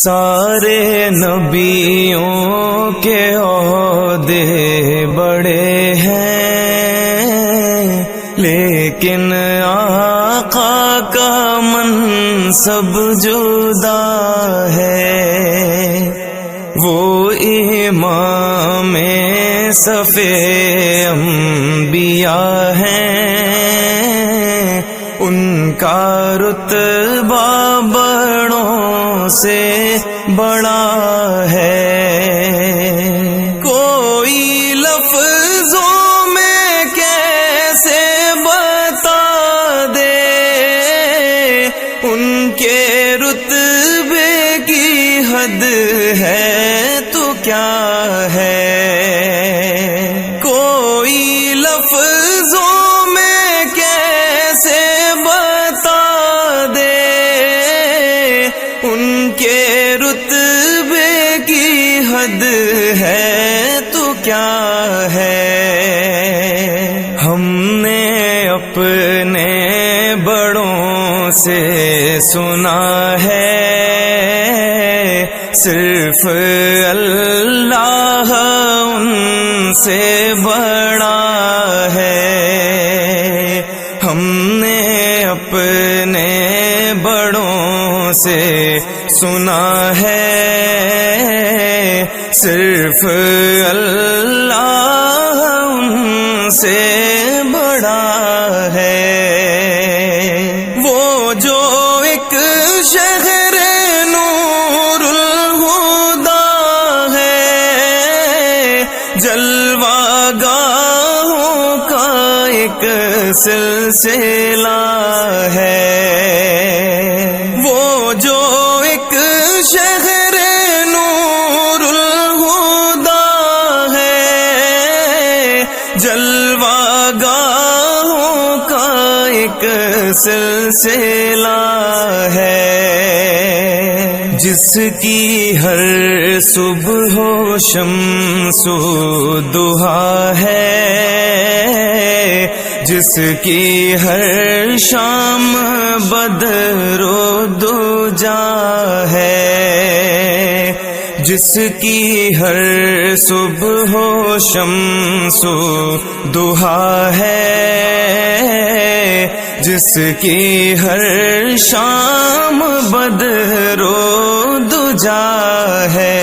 سارے نبیوں کے عہدے بڑے ہیں، لیکن آقا کا منصب جدا ہے۔ وہ امام صف انبیاء ہیں، ان کا رتبہ بڑوں سے بڑا ہے۔ کوئی لفظوں میں کیسے بتا دے ان کے رتبے کی حد ہے تو کیا ہے۔ کوئی لفظوں میں کیسے بتا دے ان کے رتبے کی حد ہے تو کیا ہے۔ ہم نے اپنے بڑوں سے سنا ہے، صرف اللہ ان سے بڑا ہے۔ ہم نے اپنے بڑوں سے سنا ہے، صرف اللہ ان سے بڑا ہے۔ وہ جو ایک شہر نور الہدا ہے، جلوہ گاہوں کا ایک سلسلہ ہے۔ وہ جو ایک شہر نور الہدا ہے، جلوہ گاہوں کا ایک سلسلہ ہے۔ جس کی ہر صبح و شمس و ضحیٰ ہے، جس کی ہر شام بدر و دجا ہے، جس کی ہر صبح و شمس و ضحیٰ ہے، جس کی ہر شام بدر و دجا ہے۔